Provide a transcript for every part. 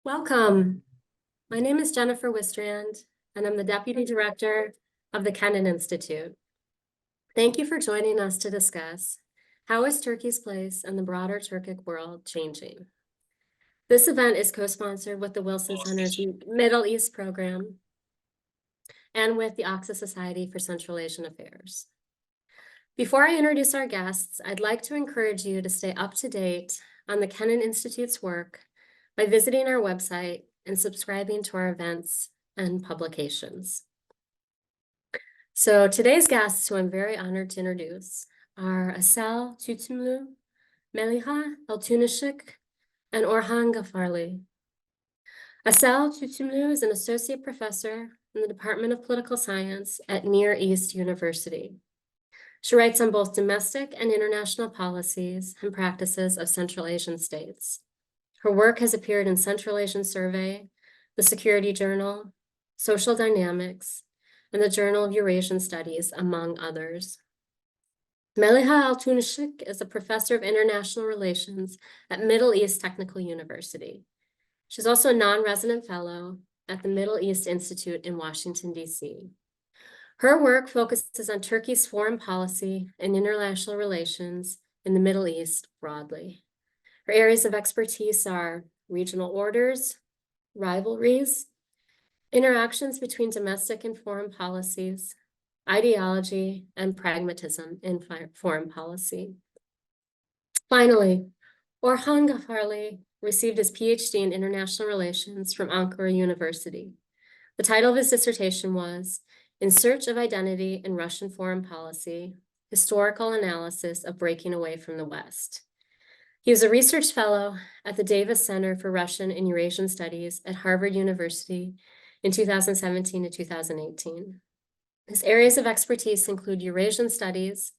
Welcome. My name is Jennifer Wistrand, and I'm the Deputy Director of the Kennan Institute. Thank you for joining us to discuss how is Turkey's place in the broader Turkic world changing? This event is co-sponsored with the Wilson Center's Middle East program and with the Oxa Society for Central Asian Affairs. Before I introduce our guests, I'd like to encourage you to stay up to date on the Kennan Institute's work by visiting our website and subscribing to our events and publications. So today's guests, who I'm very honored to introduce, are Asel Tutumlu, Meliha Altunishik, and Orhan Gafarli. Asel Tutumlu is an associate professor in the Department of Political Science at Near East University. She writes on both domestic and international policies and practices of Central Asian states. Her work has appeared in Central Asian Survey, the Security Journal, Social Dynamics, and the Journal of Eurasian Studies, among others. Meliha Altunishik is a professor of international relations at Middle East Technical University. She's also a non-resident fellow at the Middle East Institute in Washington, D.C. Her work focuses on Turkey's foreign policy and international relations in the Middle East broadly. Her areas of expertise are regional orders, rivalries, interactions between domestic and foreign policies, ideology, and pragmatism in foreign policy. Finally, Orhan Gafarli received his PhD in International Relations from Ankara University. The title of his dissertation was In Search of Identity in Russian Foreign Policy, Historical Analysis of Breaking Away from the West. He was a research fellow at the Davis Center for Russian and Eurasian Studies at Harvard University in 2017 to 2018. His areas of expertise include Eurasian studies,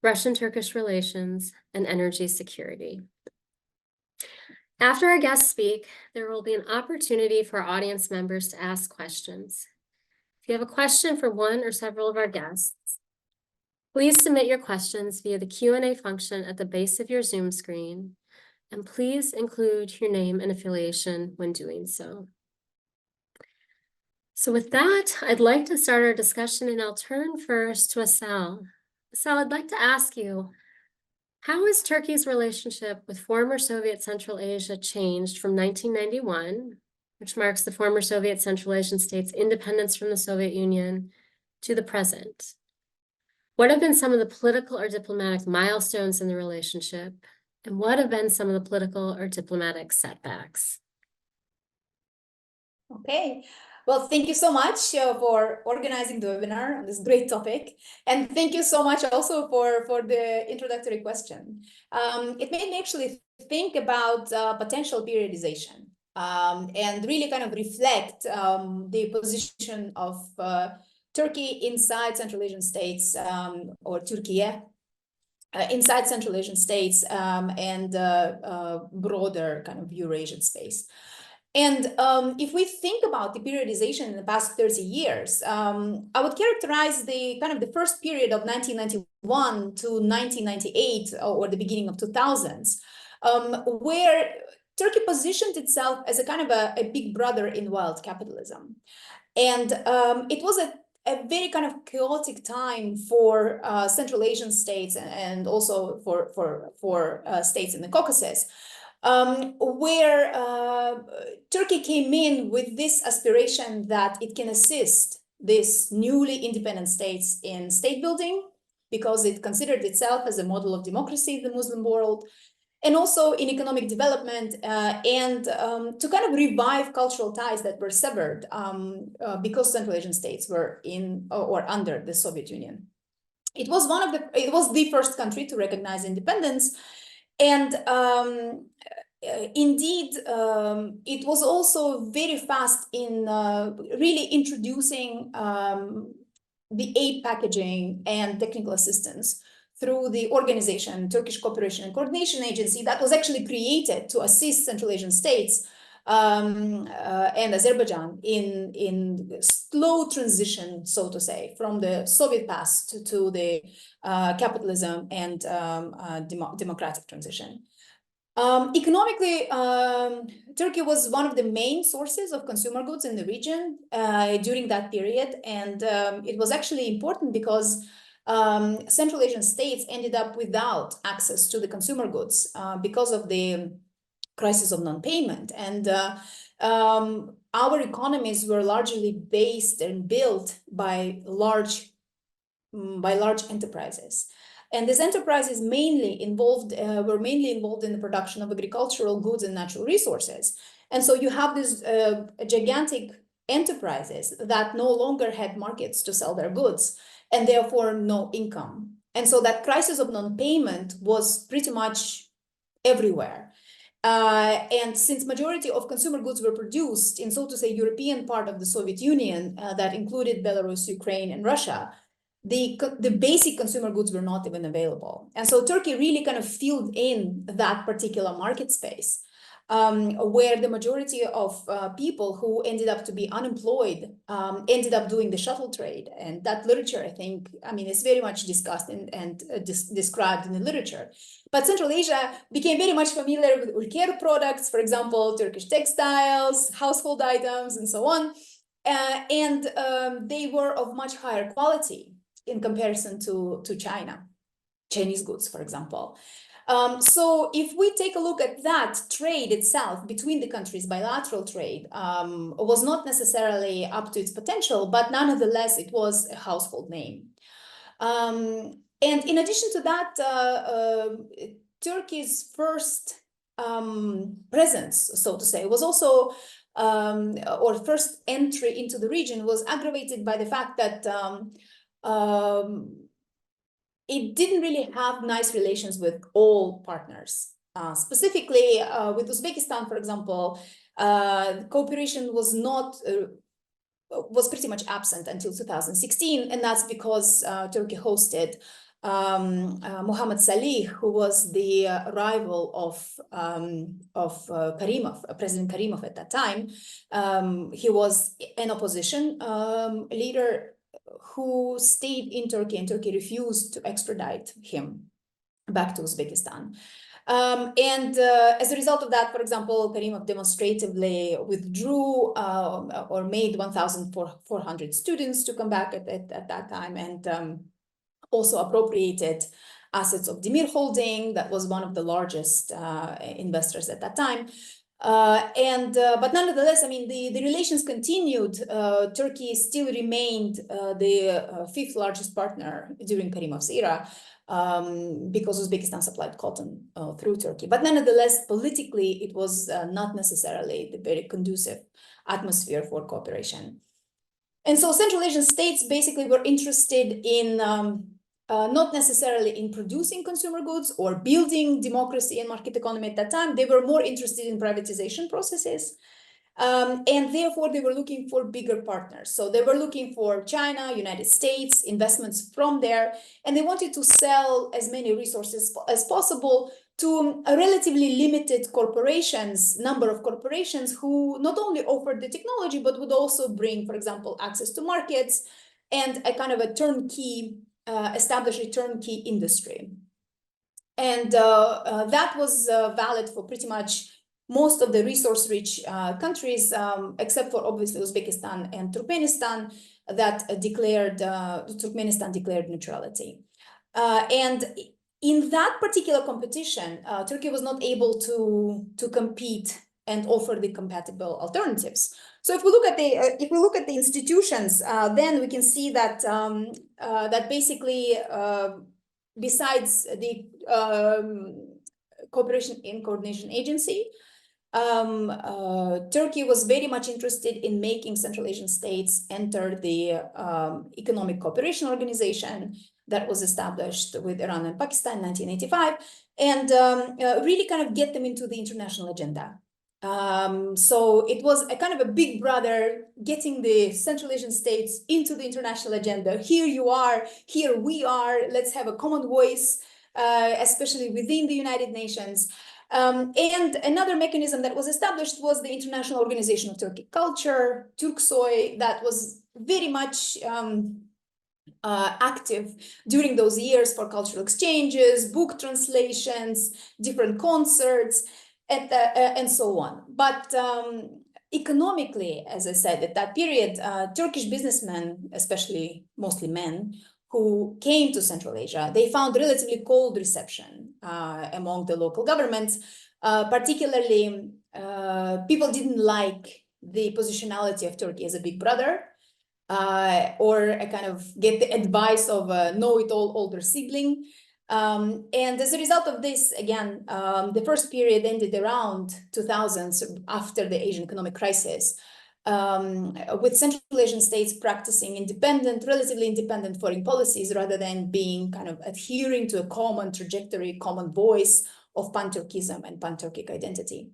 Russian-Turkish relations, and energy security. After our guests speak, there will be an opportunity for our audience members to ask questions. If you have a question for one or several of our guests, please submit your questions via the Q&A function at the base of your Zoom screen, and please include your name and affiliation when doing so. So with that, I'd like to start our discussion, and I'll turn first to Asel. Asel, I'd like to ask you, how has Turkey's relationship with former Soviet Central Asia changed from 1991, which marks the former Soviet Central Asian states' independence from the Soviet Union, to the present? What have been some of the political or diplomatic milestones in the relationship? And what have been some of the political or diplomatic setbacks? Okay, well, thank you so much for organizing the webinar on this great topic. And thank you so much also for the introductory question. It made me actually think about potential periodization and really kind of reflect the position of Turkey inside Central Asian states, or Turkey inside Central Asian states and broader kind of Eurasian space. And if we think about the periodization in the past 30 years, I would characterize the kind of the first period of 1991 to 1998 or the beginning of 2000s, where Turkey positioned itself as a kind of a big brother in world capitalism. And it was a very kind of chaotic time for Central Asian states and also for states in the Caucasus, where Turkey came in with this aspiration that it can assist these newly independent states in state building, because it considered itself as a model of democracy in the Muslim world, and also in economic development and to kind of revive cultural ties that were severed because Central Asian states were in or under the Soviet Union. It was the first country to recognize independence, and indeed, it was also very fast in really introducing the aid packaging and technical assistance through the organization, Turkish Cooperation and Coordination Agency, that was actually created to assist Central Asian states and Azerbaijan in slow transition, so to say, from the Soviet past to the capitalism and democratic transition. Economically, Turkey was one of the main sources of consumer goods in the region during that period. And it was actually important because Central Asian states ended up without access to the consumer goods because of the crisis of non-payment. And our economies were largely based and built by large enterprises. And these enterprises were mainly involved in the production of agricultural goods and natural resources. And so you have these gigantic enterprises that no longer had markets to sell their goods and therefore no income. And so that crisis of non-payment was pretty much everywhere. And since majority of consumer goods were produced in, so to say, European part of the Soviet Union that included Belarus, Ukraine, and Russia, the basic consumer goods were not even available. And so Turkey really kind of filled in that particular market space where the majority of people who ended up to be unemployed ended up doing the shuttle trade. And that literature, I think, I mean, is very much discussed and described in the literature. But Central Asia became very much familiar with care products, for example, Turkish textiles, household items, and so on. And they were of much higher quality in comparison to China, Chinese goods, for example. So if we take a look at that trade itself between the countries, bilateral trade was not necessarily up to its potential, but nonetheless, it was a household name. And in addition to that, Turkey's first presence, so to say, was also, or first entry into the region was aggravated by the fact that it didn't really have nice relations with all partners. Specifically with Uzbekistan, for example, cooperation was not was pretty much absent until 2016, and that's because Turkey hosted Mohammad Salih, who was the rival of Karimov, President Karimov at that time. He was an opposition leader who stayed in Turkey, and Turkey refused to extradite him back to Uzbekistan. And as a result of that, for example, Karimov demonstratively withdrew or made 1,400 students to come back at that time, and also appropriated assets of Demir Holding, that was one of the largest investors at that time. But nonetheless, I mean, the relations continued. Turkey still remained the fifth largest partner during Karimov's era because Uzbekistan supplied cotton through Turkey. But nonetheless, politically, it was not necessarily the very conducive atmosphere for cooperation. And so Central Asian states basically were interested in not necessarily in producing consumer goods or building democracy and market economy at that time. They were more interested in privatization processes. And therefore, they were looking for bigger partners. So they were looking for China, United States, investments from there, and they wanted to sell as many resources as possible to a relatively limited number of corporations who not only offered the technology, but would also bring, for example, access to markets and a kind of a turnkey, establish a turnkey industry. And that was valid for pretty much most of the resource-rich countries, except for obviously Uzbekistan and Turkmenistan, that Turkmenistan declared neutrality. And in that particular competition, Turkey was not able to compete and offer the compatible alternatives. So if we look at the institutions, then we can see that that basically besides the Cooperation and Coordination Agency, Turkey was very much interested in making Central Asian states enter the Economic Cooperation Organization that was established with Iran and Pakistan in 1985, and really kind of get them into the international agenda. So it was a kind of a big brother getting the Central Asian states into the international agenda. Here you are, here we are, let's have a common voice, especially within the United Nations. And another mechanism that was established was the International Organization of Turkic Culture, Turksoy, that was very much active during those years for cultural exchanges, book translations, different concerts, and so on. But economically, as I said, at that period, Turkish businessmen, especially mostly men, who came to Central Asia, they found relatively cold reception among the local governments. Particularly, people didn't like the positionality of Turkey as a big brother, or a kind of get the advice of a know-it-all older sibling. And as a result of this, again, the first period ended around 2000, so after the Asian economic crisis, with Central Asian states practicing independent, relatively independent foreign policies rather than being kind of adhering to a common trajectory, common voice of pan-Turkism and pan-Turkic identity.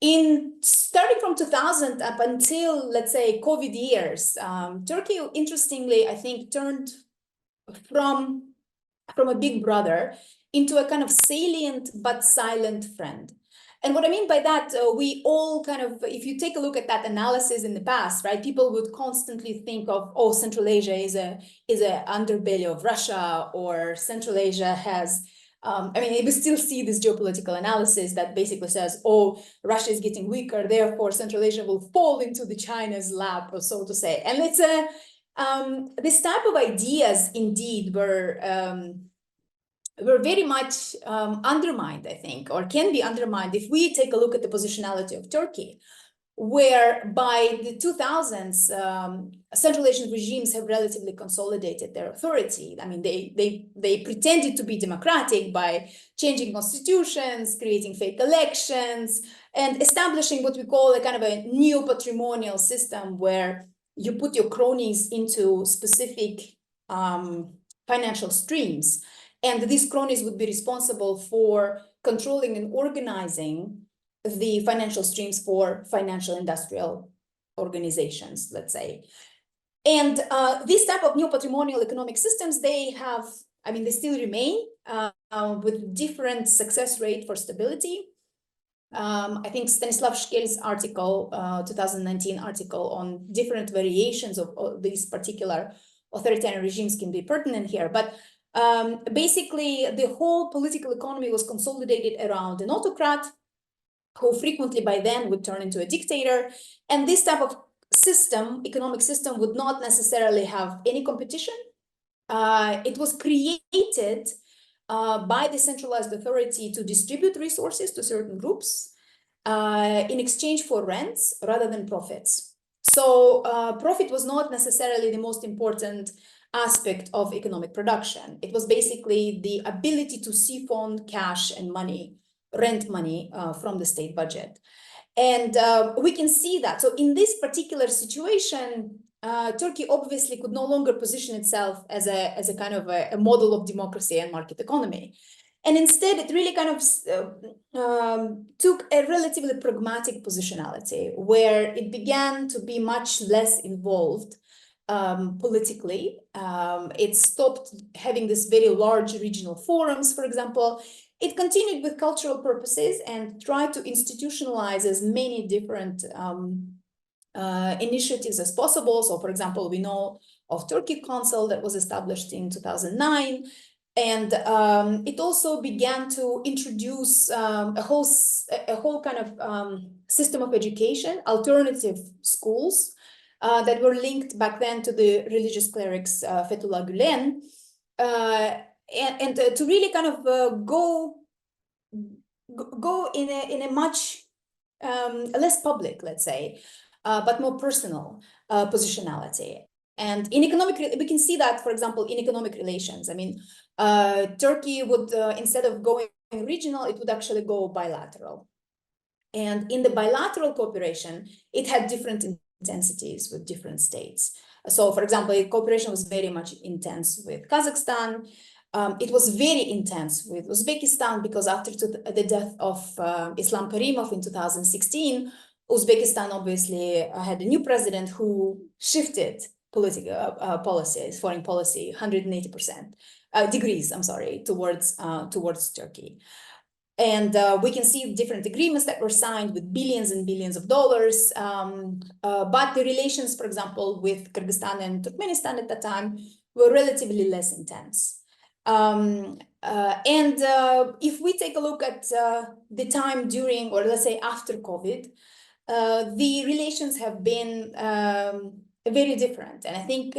In starting from 2000 up until, let's say, COVID years, Turkey, interestingly, I think, turned from a big brother into a kind of salient but silent friend. And what I mean by that, we all kind of, if you take a look at that analysis in the past, right, people would constantly think of, oh, Central Asia is a underbelly of Russia, or Central Asia has, I mean, we still see this geopolitical analysis that basically says, oh, Russia is getting weaker, therefore Central Asia will fall into the China's lap, or so to say. And it's this type of ideas indeed were very much undermined, I think, or can be undermined if we take a look at the positionality of Turkey, where by the 2000s, Central Asian regimes have relatively consolidated their authority. I mean, they pretended to be democratic by changing constitutions, creating fake elections, and establishing what we call a kind of a neo-patrimonial system where you put your cronies into specific financial streams. And these cronies would be responsible for controlling and organizing the financial streams for financial industrial organizations, let's say. And this type of new patrimonial economic systems, they have, I mean, they still remain with different success rate for stability. I think Stanislav Shkel's article, 2019 article on different variations of these particular authoritarian regimes can be pertinent here. But basically, the whole political economy was consolidated around an autocrat who frequently by then would turn into a dictator. And this type of system, economic system, would not necessarily have any competition. It was created by the centralized authority to distribute resources to certain groups in exchange for rents rather than profits. So profit was not necessarily the most important aspect of economic production. It was basically the ability to siphon cash and money, rent money from the state budget. And we can see that. So in this particular situation, Turkey obviously could no longer position itself as a kind of a model of democracy and market economy. And instead, it really kind of took a relatively pragmatic positionality, where it began to be much less involved politically. It stopped having this very large regional forums, for example. It continued with cultural purposes and tried to institutionalize as many different initiatives as possible. So, for example, we know of Turkic Council that was established in 2009. And it also began to introduce a whole kind of system of education, alternative schools that were linked back then to the religious clerics Fethullah Gülen, and to really kind of go in a much less public, let's say, but more personal positionality. And in economic, we can see that, for example, in economic relations. I mean, Turkey would, instead of going regional, it would actually go bilateral. And in the bilateral cooperation, it had different intensities with different states. So, for example, cooperation was very much intense with Kazakhstan. It was very intense with Uzbekistan, because after the death of Islam Karimov in 2016, Uzbekistan obviously had a new president who shifted political policies, foreign policy, 180% degrees, I'm sorry, towards Turkey. And we can see different agreements that were signed with billions and billions of dollars. But the relations, for example, with Kyrgyzstan and Turkmenistan at that time were relatively less intense. If we take a look at the time during, or let's say after COVID, the relations have been very different. And I think,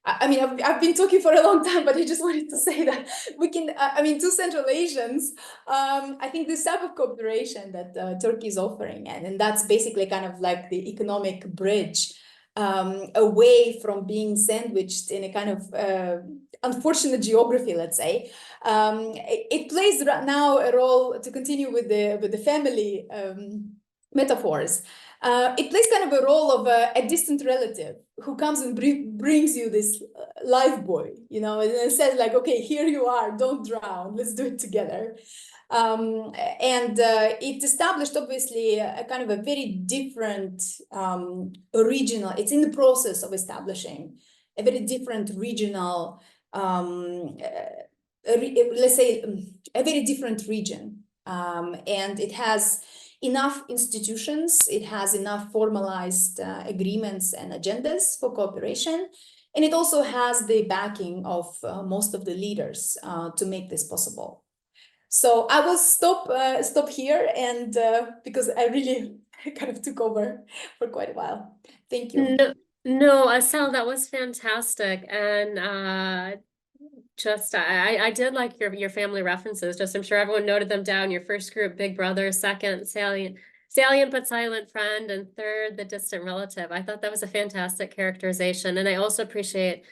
I mean, I've been talking for a long time, but I just wanted to say that we can, I mean, to Central Asians, I think this type of cooperation that Turkey is offering, and that's basically kind of like the economic bridge away from being sandwiched in a kind of unfortunate geography, let's say. It plays right now a role, to continue with the family metaphors. It plays kind of a role of a distant relative who comes and brings you this life buoy, you know, and says like, okay, here you are, don't drown, let's do it together. It established obviously a kind of a very different regional, it's in the process of establishing a very different regional, let's say a very different region. And it has enough institutions, it has enough formalized agreements and agendas for cooperation. And it also has the backing of most of the leaders to make this possible. So I will stop here, and because I really kind of took over for quite a while. Thank you. No, Asel, that was fantastic. And I did like your family references. Just I'm sure everyone noted them down. Your first group, big brother, second, salient but silent friend, and third, the distant relative. I thought that was a fantastic characterization. And I also appreciate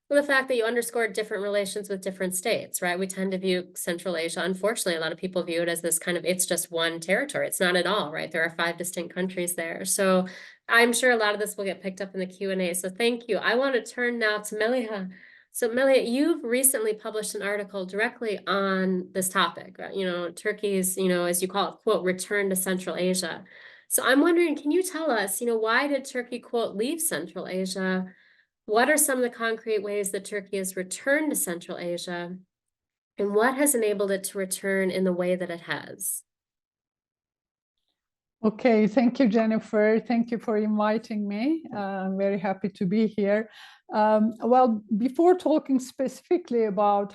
the fact that you underscored different relations with different states, right? We tend to view Central Asia, unfortunately, a lot of people view it as this kind of, it's just one territory. It's not at all, right? There are 5 distinct countries there. So I'm sure a lot of this will get picked up in the Q&A. So thank you. I want to turn now to Meliha. So Meliha, you've recently published an article directly on this topic, right? You know, Turkey's, you know, as you call it, quote, return to Central Asia. So I'm wondering, can you tell us, you know, why did Turkey, quote, leave Central Asia? What are some of the concrete ways that Turkey has returned to Central Asia, and what has enabled it to return in the way that it has? Okay, thank you, Jennifer. Thank you for inviting me. I'm very happy to be here. Well, before talking specifically about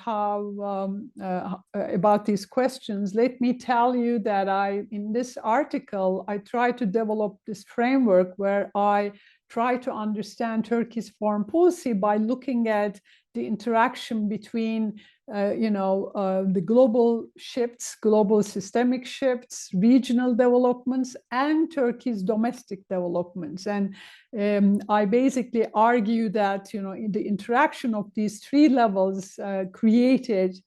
about these questions, let me tell you that in this article, I try to develop this framework where I try to understand Turkey's foreign policy by looking at the interaction between the global shifts, global systemic shifts, regional developments, and Turkey's domestic developments. And I basically argue that, you know, the interaction of these 3 levels created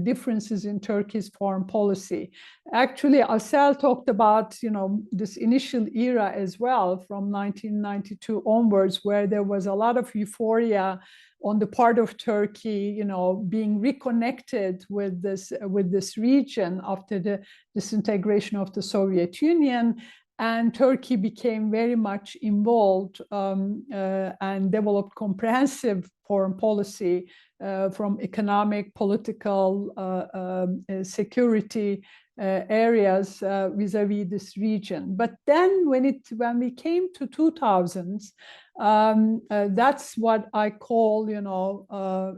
differences in Turkey's foreign policy. Actually, Asel talked about, you know, this initial era as well from 1992 onwards, where there was a lot of euphoria on the part of Turkey, you know, being reconnected with this region after the disintegration of the Soviet Union. And Turkey became very much involved and developed comprehensive foreign policy from economic, political, security areas vis-a-vis this region. But then when we came to 2000s, that's what I call, you know,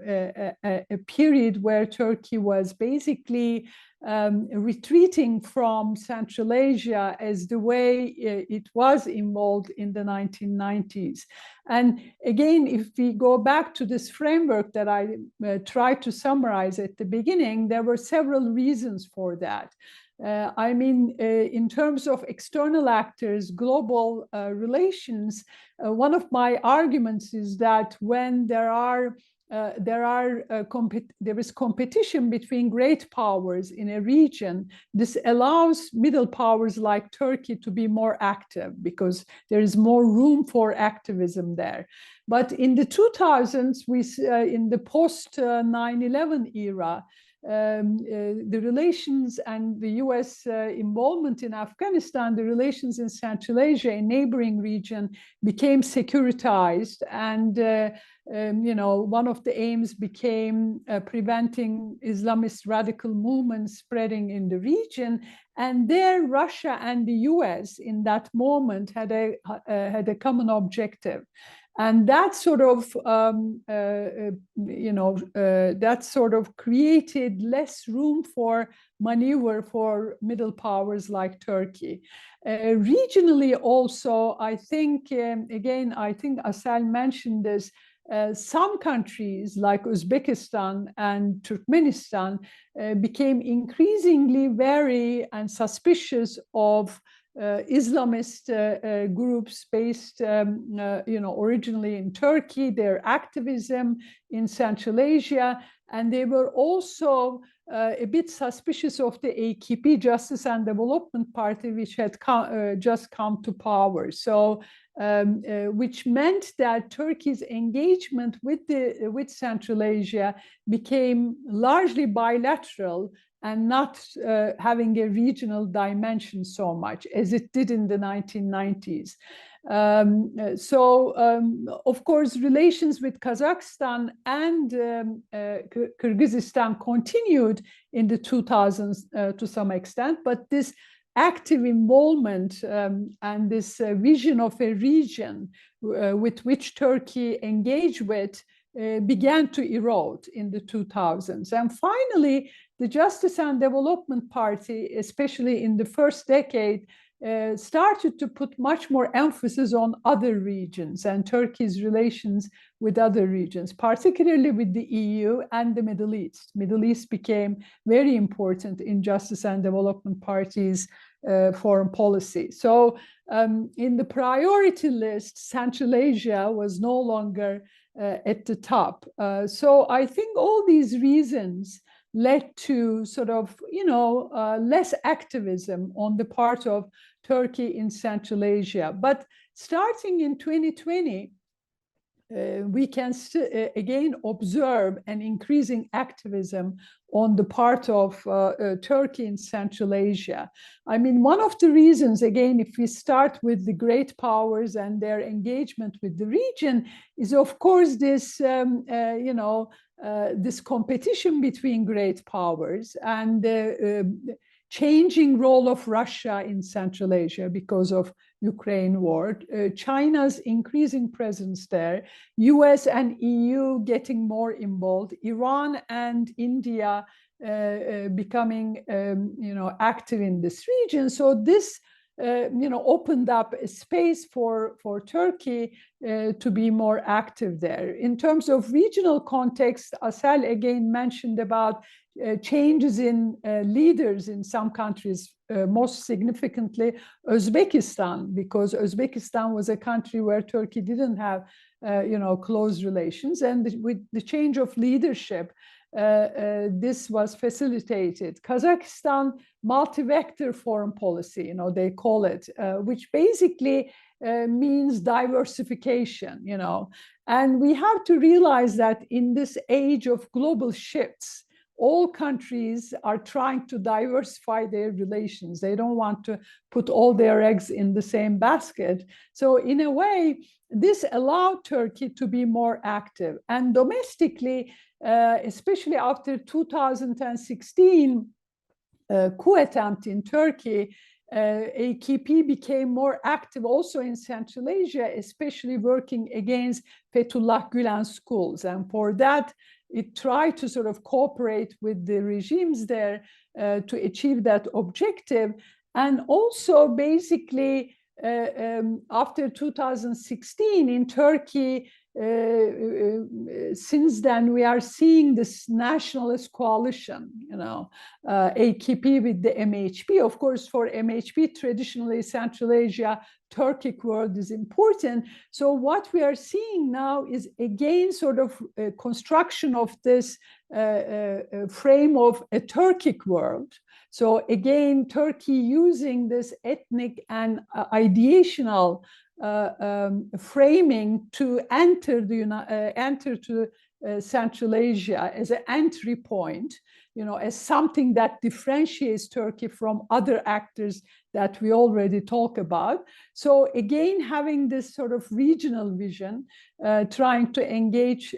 a period where Turkey was basically retreating from Central Asia as the way it was involved in the 1990s. And again, if we go back to this framework that I tried to summarize at the beginning, there were several reasons for that. I mean, in terms of external actors, global relations, one of my arguments is that when there is competition between great powers in a region, this allows middle powers like Turkey to be more active because there is more room for activism there. But in the 2000s, in the post 9/11 era, the relations and the US involvement in Afghanistan, the relations in Central Asia, a neighboring region, became securitized. And you know, one of the aims became preventing Islamist radical movements spreading in the region. And there, Russia and the US in that moment had a common objective. And that sort of, that sort of created less room for maneuver for middle powers like Turkey. Regionally also, I think, again, I think Asel mentioned this, some countries like Uzbekistan and Turkmenistan became increasingly wary and suspicious of Islamist groups based, originally in Turkey, their activism in Central Asia, and they were also a bit suspicious of the AKP, Justice and Development Party, which had just come to power. So, which meant that Turkey's engagement with Central Asia became largely bilateral and not having a regional dimension so much as it did in the 1990s. Of course, relations with Kazakhstan and Kyrgyzstan continued in the 2000s to some extent, but this active involvement and this vision of a region with which Turkey engaged with began to erode in the 2000s. And finally, the Justice and Development Party, especially in the first decade, started to put much more emphasis on other regions and Turkey's relations with other regions, particularly with the EU and the Middle East. Middle East became very important in Justice and Development Party's foreign policy. So in the priority list, Central Asia was no longer at the top. So I think all these reasons led to sort of, less activism on the part of Turkey in Central Asia. But starting in 2020, we can again observe an increasing activism on the part of Turkey in Central Asia. I mean, one of the reasons, again, if we start with the great powers and their engagement with the region, is of course this, this competition between great powers and the changing role of Russia in Central Asia because of Ukraine war, China's increasing presence there, US and EU getting more involved, Iran and India becoming, active in this region. So this, opened up a space for Turkey to be more active there. In terms of regional context, Asel again mentioned about changes in leaders in some countries, most significantly Uzbekistan, because Uzbekistan was a country where Turkey didn't have, close relations. And with the change of leadership, this was facilitated. Kazakhstan multi-vector foreign policy, they call it, which basically means diversification, And we have to realize that in this age of global shifts, all countries are trying to diversify their relations. They don't want to put all their eggs in the same basket. So in a way, this allowed Turkey to be more active. And domestically, especially after 2016 coup attempt in Turkey, AKP became more active also in Central Asia, especially working against Fethullah Gülen schools. And for that, it tried to sort of cooperate with the regimes there to achieve that objective. And also basically after 2016 in Turkey, since then we are seeing this nationalist coalition, AKP with the MHP. Of course, for MHP, traditionally Central Asia, Turkic world is important. So what we are seeing now is again sort of a construction of this frame of a Turkic world. So again, Turkey using this ethnic and ideational framing to enter to Central Asia as an entry point. as something that differentiates Turkey from other actors that we already talk about. So again, having this sort of regional vision, trying to engage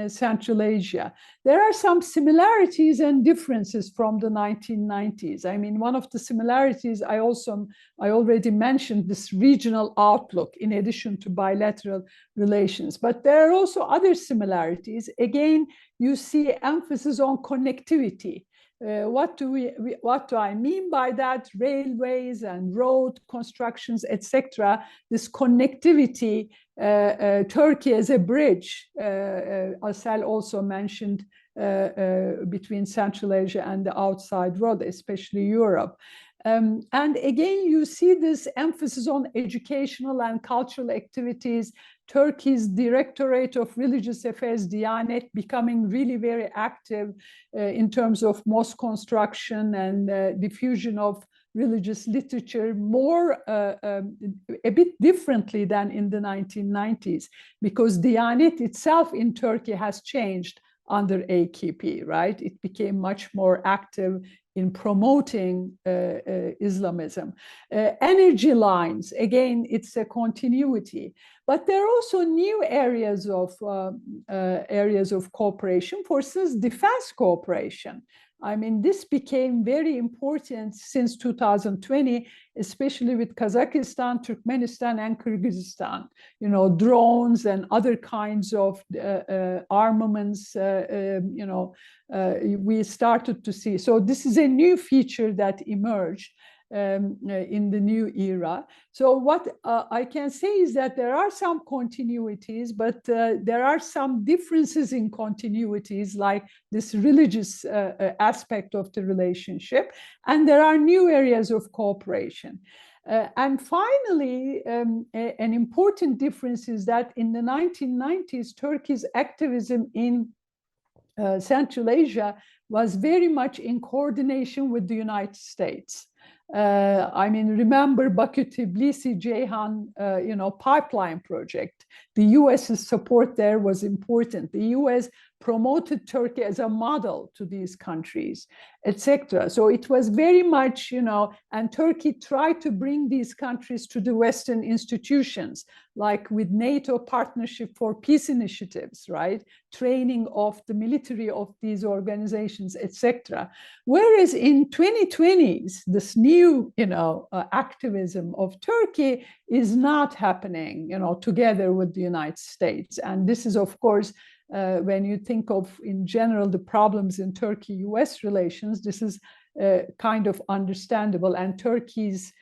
Central Asia. There are some similarities and differences from the 1990s. I mean, one of the similarities I already mentioned, this regional outlook in addition to bilateral relations. But there are also other similarities. Again, you see emphasis on connectivity. What do I mean by that? Railways and road constructions, etc. This connectivity, Turkey as a bridge. Asel also mentioned between Central Asia and the outside world, especially Europe. And again, you see this emphasis on educational and cultural activities. Turkey's Directorate of Religious Affairs, Diyanet, becoming really very active in terms of mosque construction and diffusion of religious literature, more a bit differently than in the 1990s, because Diyanet itself in Turkey has changed under AKP, right? It became much more active in promoting Islamism. Energy lines, again, it's a continuity. But there are also new areas of cooperation. For instance, defense cooperation. I mean, this became very important since 2020, especially with Kazakhstan, Turkmenistan, and Kyrgyzstan. Drones and other kinds of armaments, we started to see. So this is a new feature that emerged in the new era. So what I can say is that there are some continuities, but there are some differences in continuities, like this religious aspect of the relationship, and there are new areas of cooperation. And finally, an important difference is that in the 1990s, Turkey's activism in Central Asia was very much in coordination with the United States. I mean, remember Baku-Tbilisi-Ceyhan, pipeline project. The U.S.'s support there was important. The U.S. promoted Turkey as a model to these countries, etc. So it was very much, and Turkey tried to bring these countries to the Western institutions, like with NATO Partnership for Peace initiatives, right? Training of the military of these organizations, etc. Whereas in 2020s, this new, activism of Turkey is not happening, together with the United States. And this is, of course, when you think of, in general, the problems in Turkey-US relations, this is kind of understandable. And Turkey's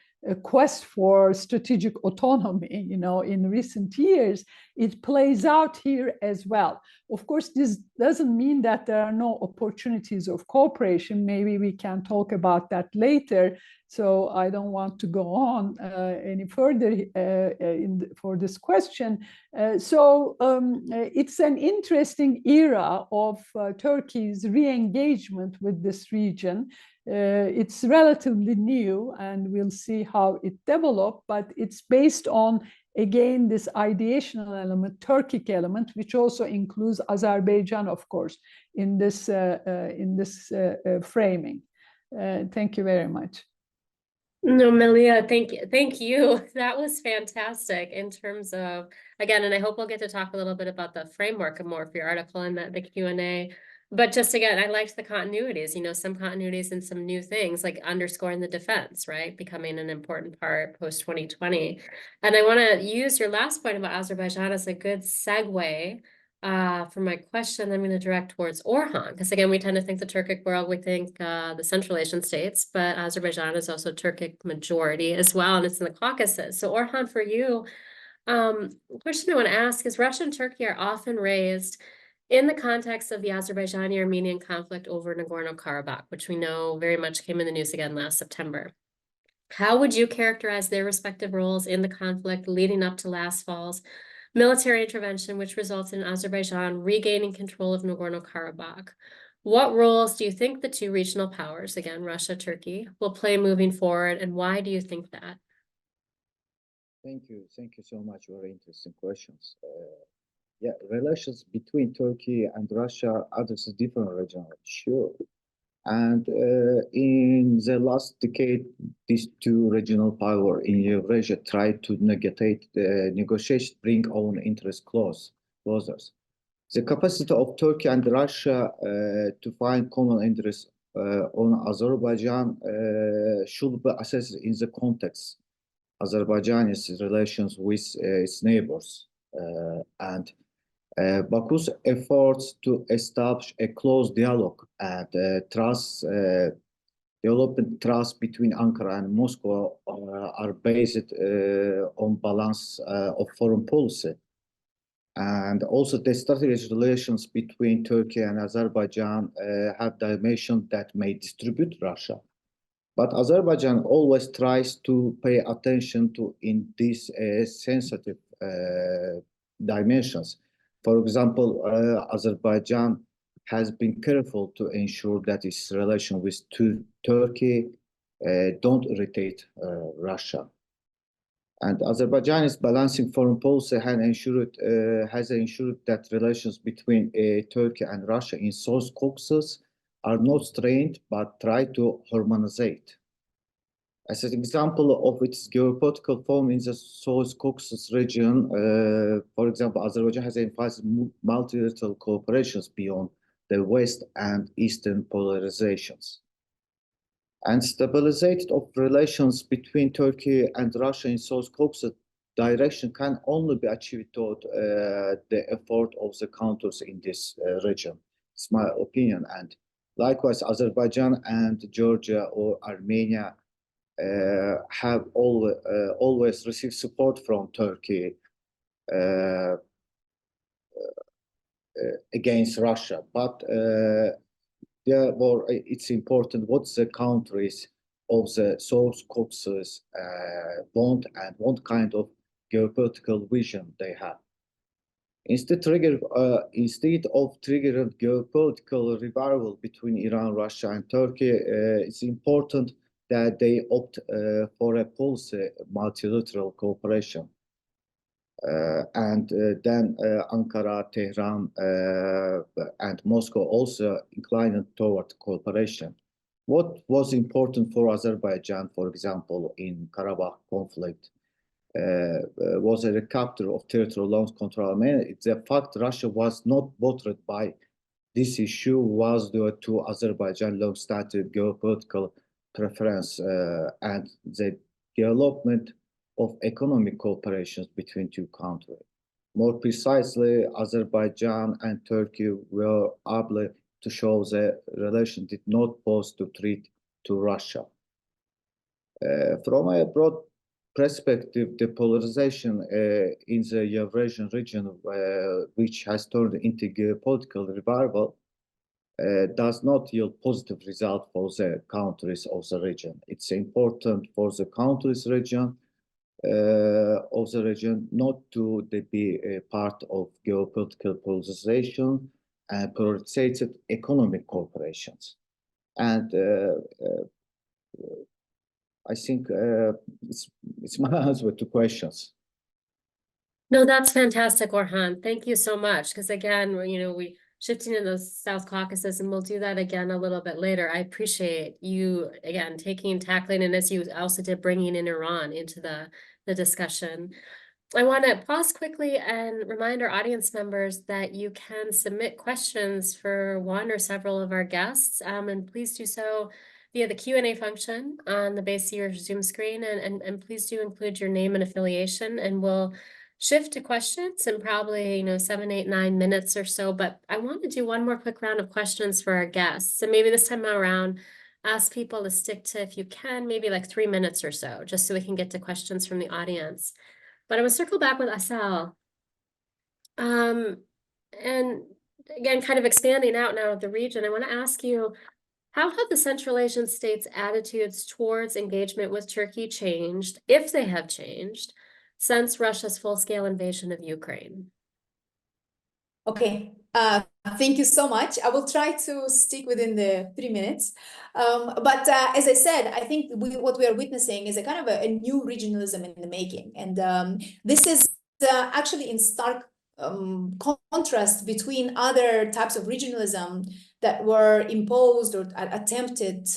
quest for strategic autonomy, in recent years, it plays out here as well. Of course, this doesn't mean that there are no opportunities of cooperation. Maybe we can talk about that later. So I don't want to go on any further for this question. It's an interesting era of Turkey's re-engagement with this region. It's relatively new, and we'll see how it developed, but it's based on, again, this ideational element, Turkic element, which also includes Azerbaijan, of course, in this framing. Thank you very much. No, Melia, thank you. That was fantastic in terms of, again, and I hope we'll get to talk a little bit about the framework more for your article and the Q&A. But just again, I liked the continuities, some continuities and some new things, like underscoring the defense, right? Becoming an important part post-2020. And I want to use your last point about Azerbaijan as a good segue for my question. I'm going to direct towards Orhan, because again, we tend to think the Turkic world, we think the Central Asian states, but Azerbaijan is also Turkic majority as well, and it's in the Caucasus. So Orhan, for you, question I want to ask is, Russia and Turkey are often raised in the context of the Azerbaijani-Armenian conflict over Nagorno-Karabakh, which we know very much came in the news again last September. How would you characterize their respective roles in the conflict leading up to last fall's military intervention, which resulted in Azerbaijan regaining control of Nagorno-Karabakh? What roles do you think the two regional powers, again, Russia, Turkey, will play moving forward, and why do you think that? Thank you so much. Very interesting questions. Relations between Turkey and Russia addresses different regional issues. And in the last decade, these two regional powers in Eurasia tried to negotiate the negotiation, bring own interest closer. The capacity of Turkey and Russia to find common interests on Azerbaijan should be assessed in the context Azerbaijan's relations with its neighbors and Baku's efforts to establish a close dialogue and developing trust between Ankara and Moscow are based on balance of foreign policy. And also the strategic relations between Turkey and Azerbaijan have dimensions that may distribute Russia. But Azerbaijan always tries to pay attention to in these sensitive dimensions. For example, Azerbaijan has been careful to ensure that its relation with Turkey don't irritate Russia. And Azerbaijan's balancing foreign policy has ensured that relations between Turkey and Russia in South Caucasus are not strained but try to harmonize. As an example of its geopolitical form in the South Caucasus region, for example, Azerbaijan has emphasized multilateral cooperations beyond the West and Eastern polarizations. And stabilization of relations between Turkey and Russia in South Caucasus direction can only be achieved through the effort of the countries in this region. It's my opinion. And likewise, Azerbaijan and Georgia or Armenia have always received support from Turkey against Russia. But therefore, it's important what the countries of the South Caucasus want and what kind of geopolitical vision they have. Instead of triggering geopolitical revival between Iran, Russia, and Turkey, it's important that they opt for a policy multilateral cooperation. And then Ankara, Tehran, and Moscow also inclined toward cooperation. What was important for Azerbaijan, for example, in Karabakh conflict, was a recapture of territorial land control. I mean, the fact Russia was not bothered by this issue was due to Azerbaijan's long-standing geopolitical preference and the development of economic cooperations between two countries. More precisely, Azerbaijan and Turkey were able to show the relation did not pose to threat to Russia. From a broad perspective, the polarization in the Eurasian region, which has turned into geopolitical revival, does not yield positive result for the countries of the region. It's important for the countries region of the region not to be a part of geopolitical polarization and prioritized economic cooperations. And I think it's my answer to questions. No, that's fantastic, Orhan. Thank you so much. Because again, we shifting in the South Caucasus, and we'll do that again a little bit later. I appreciate you again tackling, and as you also did, bringing in Iran into the discussion. I want to pause quickly and remind our audience members that you can submit questions for one or several of our guests, and please do so via the Q&A function on the base of your Zoom screen, and please do include your name and affiliation, and we'll shift to questions in probably 7, 8, 9 minutes or so. But I want to do one more quick round of questions for our guests, and maybe this time around ask people to stick to, if you can, maybe like 3 minutes or so, just so we can get to questions from the audience. But I will circle back with Asal. And again, kind of expanding out now of the region, I want to ask you, how have the Central Asian states' attitudes towards engagement with Turkey changed, if they have changed, since Russia's full-scale invasion of Ukraine? Okay, thank you so much. I will try to stick within the 3 minutes. But as I said, I think what we are witnessing is a kind of a new regionalism in the making. And this is actually in stark contrast between other types of regionalism that were imposed or attempted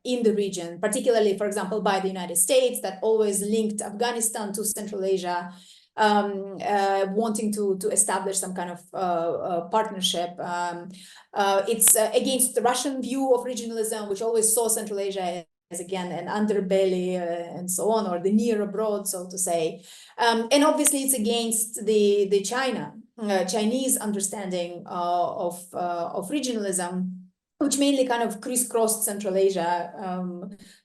in the region, particularly, for example, by the United States, that always linked Afghanistan to Central Asia, wanting to establish some kind of partnership. It's against the Russian view of regionalism, which always saw Central Asia as, again, an underbelly and so on, or the near abroad, so to say. And obviously it's against the Chinese understanding of regionalism, which mainly kind of crisscrossed Central Asia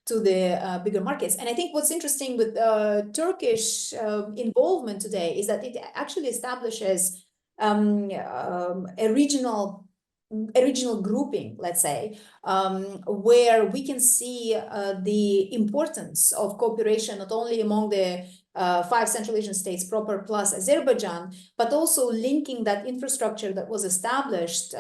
to the bigger markets. And I think what's interesting with Turkish involvement today is that it actually establishes a regional grouping, let's say, where we can see the importance of cooperation, not only among the 5 Central Asian states proper plus Azerbaijan, but also linking that infrastructure that was established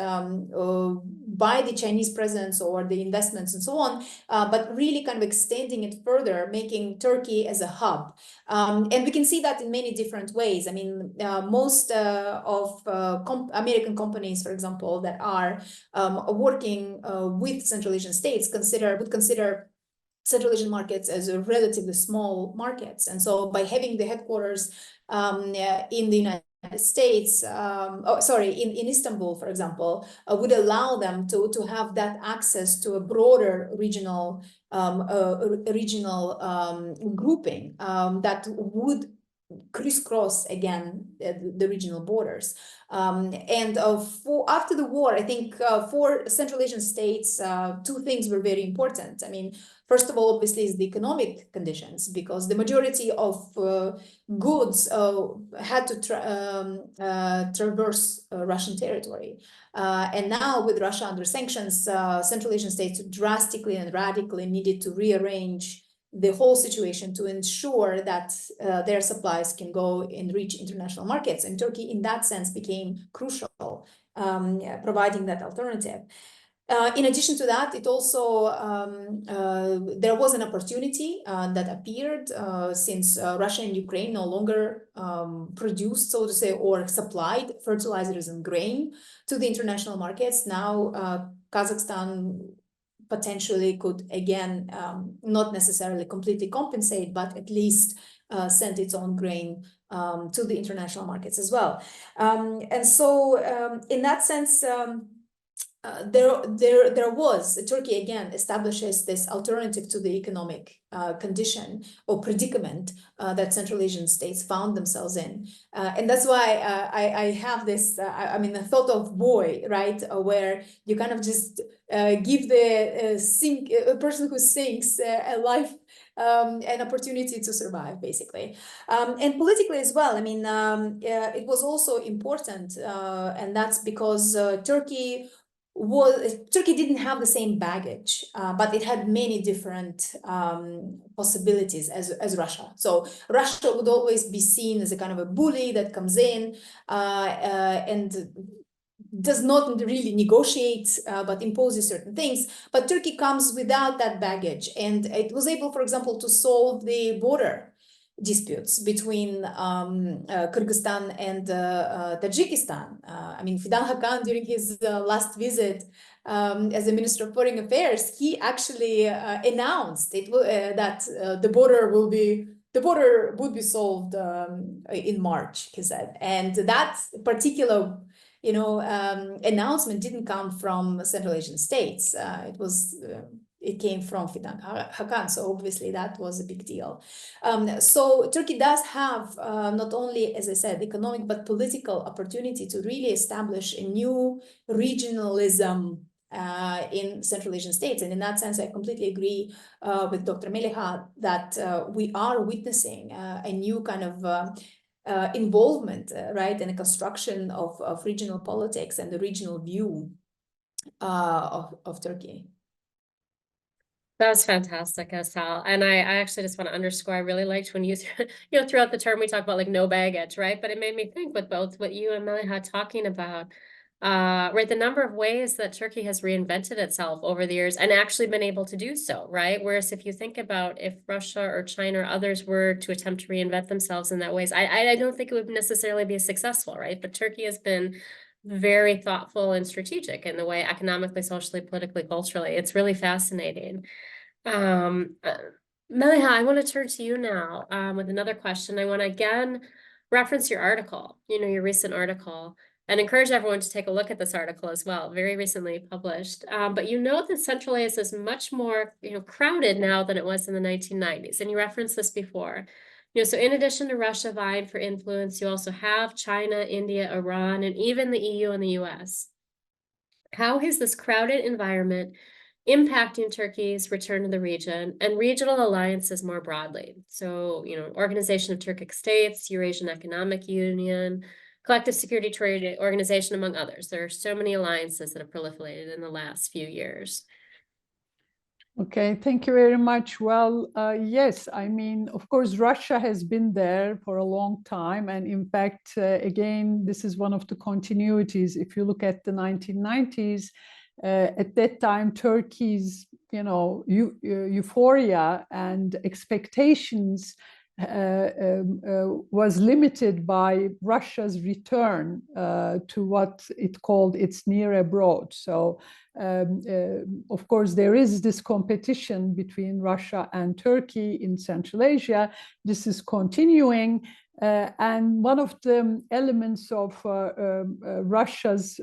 by the Chinese presence or the investments and so on, but really kind of extending it further, making Turkey as a hub. And we can see that in many different ways. I mean, most of American companies, for example, that are working with Central Asian states would consider Central Asian markets as a relatively small markets. And so by having the headquarters in the United States, in Istanbul, for example, would allow them to have that access to a broader regional grouping that would crisscross again the regional borders. And after the war, I think for Central Asian states, 2 things were very important. I mean, first of all, obviously, is the economic conditions, because the majority of goods had to traverse Russian territory. And now with Russia under sanctions, Central Asian states drastically and radically needed to rearrange the whole situation to ensure that their supplies can go and reach international markets. And Turkey, in that sense, became crucial, providing that alternative. In addition to that, it also there was an opportunity that appeared since Russia and Ukraine no longer produced, so to say, or supplied fertilizers and grain to the international markets. Now Kazakhstan potentially could again not necessarily completely compensate, but at least send its own grain to the international markets as well. And so in that sense, Turkey again establishes this alternative to the economic condition or predicament that Central Asian states found themselves in. And that's why I have this, I mean, the thought of buoy, right? Where you kind of just give the a person who sinks a life, an opportunity to survive, basically. And politically as well, I mean, it was also important, and that's because Turkey didn't have the same baggage, but it had many different possibilities as Russia. So Russia would always be seen as a kind of a bully that comes in and does not really negotiate, but imposes certain things. But Turkey comes without that baggage, and it was able, for example, to solve the border disputes between Kyrgyzstan and Tajikistan. I mean, Fidan Hakan, during his last visit as a Minister of Foreign Affairs, he actually announced that the border would be solved in March, he said. And that particular announcement didn't come from Central Asian states. It came from Fidan Hakan, so obviously that was a big deal. So Turkey does have not only, as I said, economic, but political opportunity to really establish a new regionalism in Central Asian states. And in that sense, I completely agree with Dr. Meliha that we are witnessing a new kind of involvement, right, in the construction of regional politics and the regional view of Turkey. That was fantastic, Sal. And I actually just want to underscore, I really liked when you, throughout the term, we talk about like no baggage, right? But it made me think with both what you and Meliha talking about, right, the number of ways that Turkey has reinvented itself over the years and actually been able to do so, right? Whereas if you think about if Russia or China or others were to attempt to reinvent themselves in that ways, I don't think it would necessarily be successful, right? But Turkey has been very thoughtful and strategic in the way economically, socially, politically, culturally. It's really fascinating. Meliha, I want to turn to you now with another question. I want to again reference your article, your recent article, and encourage everyone to take a look at this article as well, very recently published. But you note that Central Asia is much more, crowded now than it was in the 1990s, and you referenced this before. So in addition to Russia vying for influence, you also have China, India, Iran, and even the EU and the US. How is this crowded environment impacting Turkey's return to the region and regional alliances more broadly? So, Organization of Turkic States, Eurasian Economic Union, Collective Security Trade Organization, among others. There are so many alliances that have proliferated in the last few years. Okay, thank you very much. Well, yes, I mean, of course, Russia has been there for a long time. And in fact, again, this is one of the continuities. If you look at the 1990s, at that time, Turkey's, euphoria and expectations was limited by Russia's return to what it called its near abroad. So, of course, there is this competition between Russia and Turkey in Central Asia. This is continuing. And one of the elements of Russia's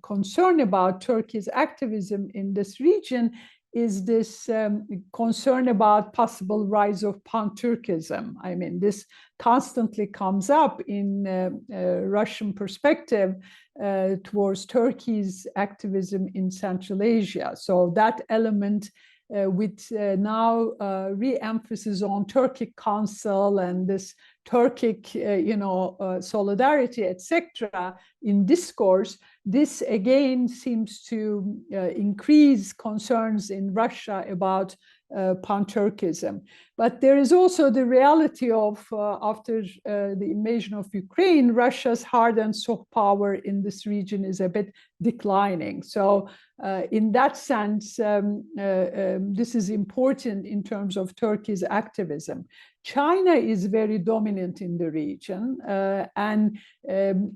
concern about Turkey's activism in this region is this concern about possible rise of pan-Turkism. I mean, this constantly comes up in Russian perspective towards Turkey's activism in Central Asia. So that element with now re-emphasis on Turkic Council and this Turkic, solidarity, etc., in discourse, this again seems to increase concerns in Russia about pan-Turkism. But there is also the reality of, after the invasion of Ukraine, Russia's hard and soft power in this region is a bit declining. So in that sense, this is important in terms of Turkey's activism. China is very dominant in the region, and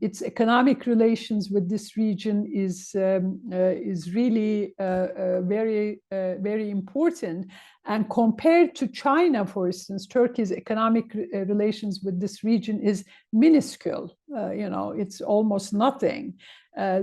its economic relations with this region is really very important. And compared to China, for instance, Turkey's economic relations with this region is minuscule. It's almost nothing.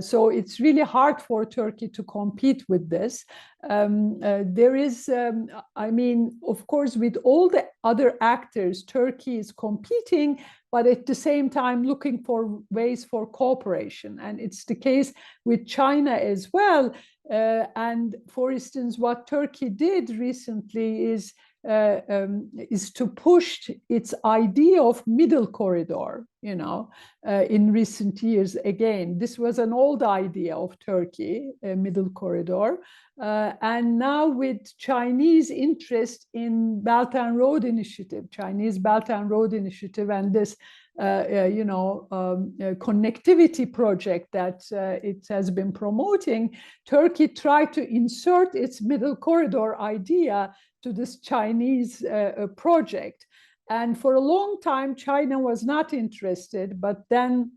So it's really hard for Turkey to compete with this. There is, of course, with all the other actors, Turkey is competing, but at the same time looking for ways for cooperation. And it's the case with China as well. And for instance, what Turkey did recently is to push its idea of middle corridor, in recent years. Again, this was an old idea of Turkey, a middle corridor. And now with Chinese interest in Belt and Road Initiative, Chinese Belt and Road Initiative, and this connectivity project that it has been promoting, Turkey tried to insert its middle corridor idea to this Chinese project. And for a long time, China was not interested, but then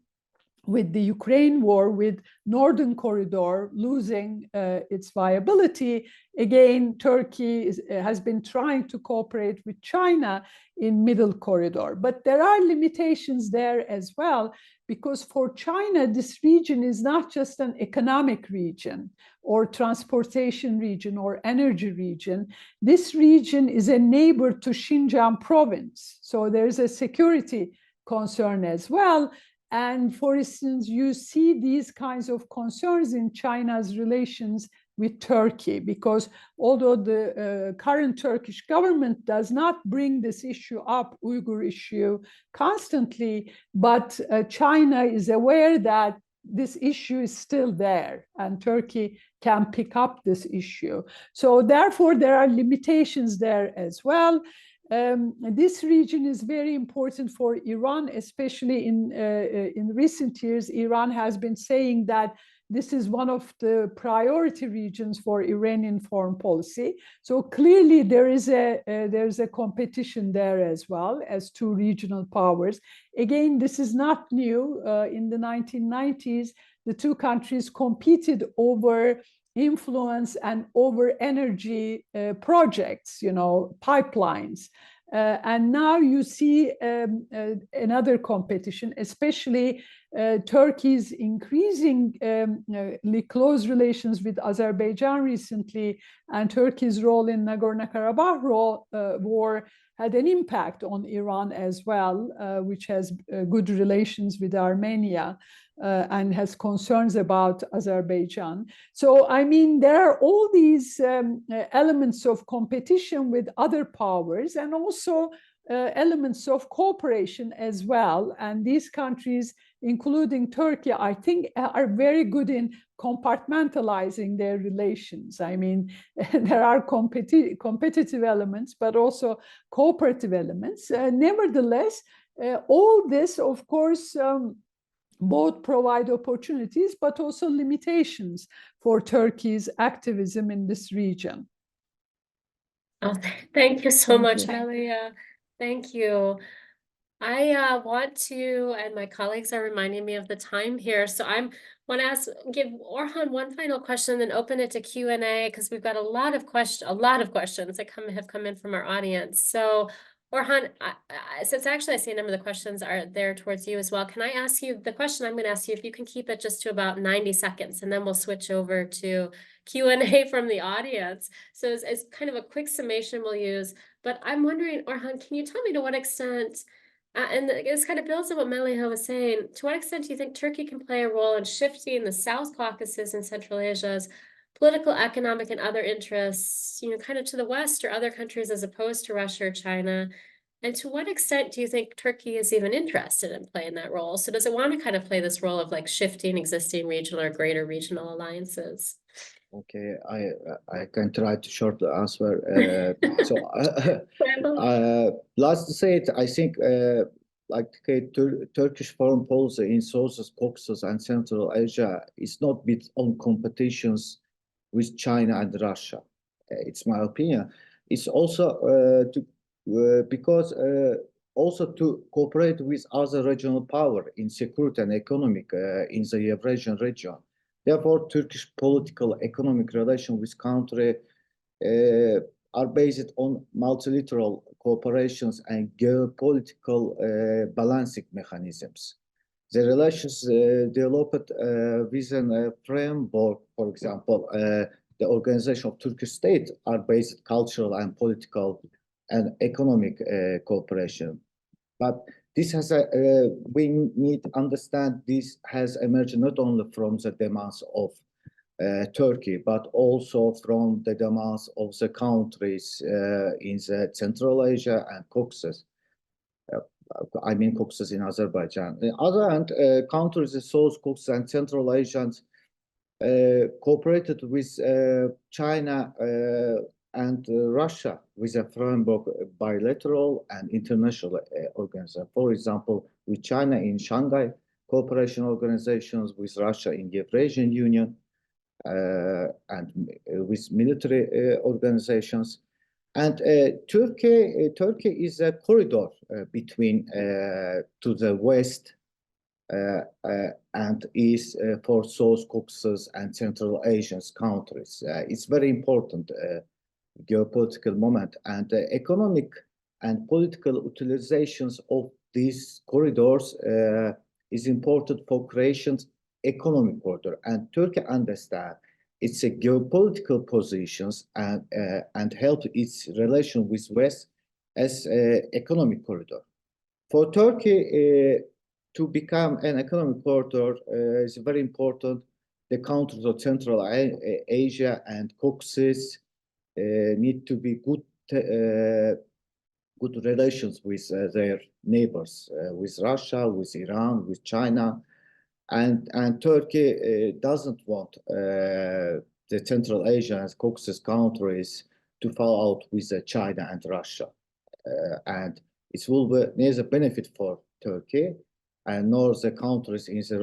with the Ukraine war, with Northern Corridor losing its viability, again, Turkey has been trying to cooperate with China in Middle Corridor. But there are limitations there as well, because for China, this region is not just an economic region or transportation region or energy region. This region is a neighbor to Xinjiang province. So there's a security concern as well. And for instance, you see these kinds of concerns in China's relations with Turkey, because although the current Turkish government does not bring this issue up, Uyghur issue, constantly, but China is aware that this issue is still there and Turkey can pick up this issue. So therefore, there are limitations there as well. This region is very important for Iran, especially in recent years. Iran has been saying that this is one of the priority regions for Iranian foreign policy. So clearly there's a competition there as well as two regional powers. Again, this is not new. In the 1990s, the two countries competed over influence and over energy projects, pipelines. And now you see another competition, especially Turkey's increasingly close relations with Azerbaijan recently, and Turkey's role in Nagorno-Karabakh war had an impact on Iran as well, which has good relations with Armenia and has concerns about Azerbaijan. So, I mean, there are all these elements of competition with other powers and also elements of cooperation as well. And these countries, including Turkey, I think are very good in compartmentalizing their relations. I mean, there are competitive elements, but also cooperative elements. Nevertheless, all this, of course, both provide opportunities, but also limitations for Turkey's activism in this region. Oh, thank you so Thank much, you. Melia. Thank you. I want to, and my colleagues are reminding me of the time here, so I want to give Orhan one final question, then open it to Q&A because we've got a lot of questions that have come in from our audience. So, Orhan, since actually I see a number of the questions are there towards you as well, can I ask you the question I'm going to ask you if you can keep it just to about 90 seconds, and then we'll switch over to Q&A from the audience. So it's kind of a quick summation we'll use, but I'm wondering, Orhan, can you tell me to what extent, and this kind of builds on what Melia was saying, to what extent do you think Turkey can play a role in shifting the South Caucasus and Central Asia's political, economic, and other interests, kind of to the West or other countries as opposed to Russia or China? And to what extent do you think Turkey is even interested in playing that role? So does it want to kind of play this role of like shifting existing regional or greater regional alliances? Okay, I can try to short answer. Last to say it, I think Turkish foreign policy in South Caucasus and Central Asia is not built on competitions with China and Russia. It's my opinion. It's also because also to cooperate with other regional power in security and economic in the Eurasian region. Therefore, Turkish political economic relations with country are based on multilateral cooperations and geopolitical balancing mechanisms. The relations developed within a framework, for example, the organization of Turkish state are based cultural and political and economic cooperation. But this has we need to understand this has emerged not only from the demands of Turkey, but also from the demands of the countries in the Central Asia and Caucasus. I mean Caucasus in Azerbaijan. On the other hand, countries in South Caucasus and Central Asians cooperated with China and Russia with a framework bilateral and international organizations. For example, with China in Shanghai Cooperation Organizations, with Russia in the Eurasian Union, and with military organizations. And Turkey is a corridor between to the west and east for South Caucasus and Central Asian countries. It's very important geopolitical moment, and economic and political utilizations of these corridors is important for creation economic corridor. And Turkey understand its geopolitical positions and help its relation with West as economic corridor. For Turkey to become an economic corridor is very important. The countries of Central Asia and Caucasus need to be good relations with their neighbors, with Russia, with Iran, with China, and Turkey doesn't want the Central Asia and Caucasus countries to fall out with China and Russia, and it will be neither benefit for Turkey and nor the countries in the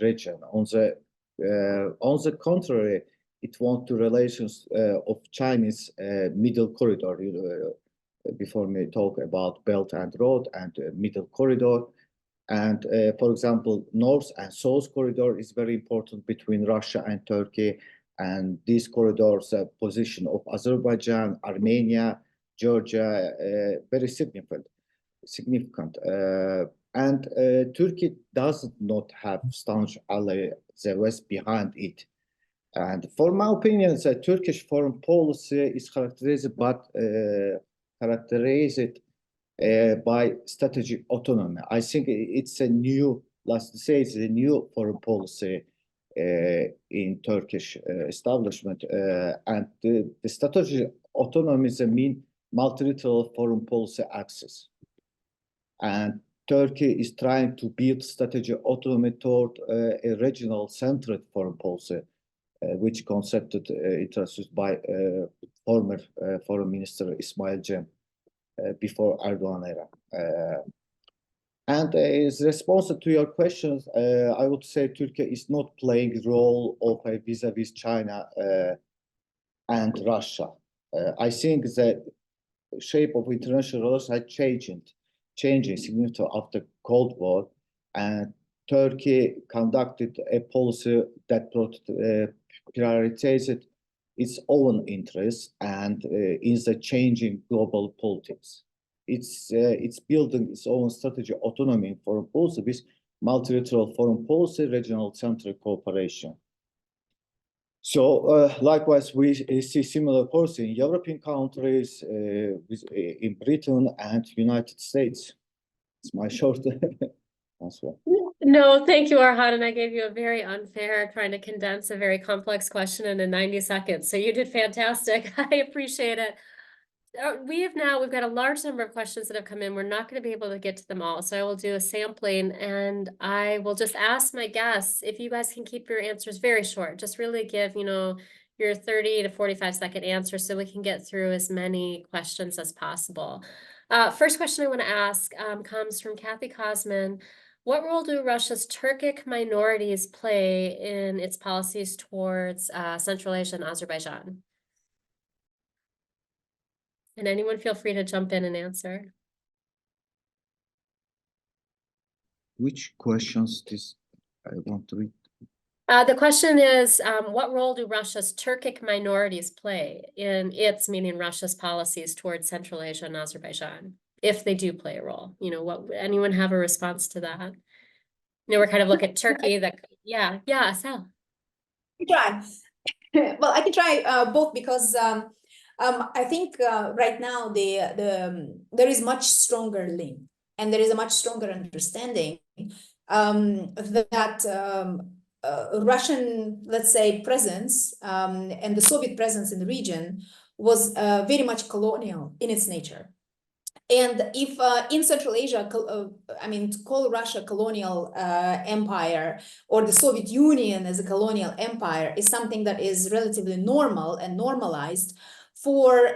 region. On the On the contrary, it wants the relations of Chinese middle corridor. Before we talk about Belt and Road and middle corridor. And for example, North and South corridor is very important between Russia and Turkey. And these corridors, position of Azerbaijan, Armenia, Georgia, very significant. And Turkey does not have staunch ally the West behind it. And for my opinion, the Turkish foreign policy is characterized by strategic autonomy. I think it's a new, let's say, it's a new foreign policy in Turkish establishment, and the strategic autonomy means multilateral foreign policy access. And Turkey is trying to build strategic autonomy toward a regional centered foreign policy, which concepted introduced by former Foreign Minister Ismail Cem before Erdogan era. And as response to your questions, I would say Turkey is not playing the role of a vis-a-vis China and Russia. I think that shape of international relations has changing significantly after Cold War, and Turkey conducted a policy that prioritized its own interests and in the changing global politics. It's building its own strategic autonomy in foreign policy with multilateral foreign policy, regional centric cooperation. So likewise, we see similar policy in European countries, in Britain and United States. It's my short answer. No, thank you, Orhan. And I gave you a very unfair trying to condense a very complex question in 90 seconds. So you did fantastic. I appreciate it. We've got a large number of questions that have come in. We're not going to be able to get to them all. So I will do a sampling, and I will just ask my guests if you guys can keep your answers very short. Just really give, your 30 to 45-second answer so we can get through as many questions as possible. First question I want to ask comes from Kathy Kosman. What role do Russia's Turkic minorities play in its policies towards Central Asia and Azerbaijan? And anyone feel free to jump in and answer. Which questions this I want to read? The question is, what role do Russia's Turkic minorities play in its, meaning Russia's policies towards Central Asia and Azerbaijan, if they do play a role? Anyone have a response to that? We're kind of looking at Turkey. Sal. Try. Well, I can try both because I think right now there is much stronger link, and there is a much stronger understanding that Russian, let's say, presence and the Soviet presence in the region was very much colonial in its nature. And if in Central Asia, to call Russia colonial empire or the Soviet Union as a colonial empire is something that is relatively normal and normalized. For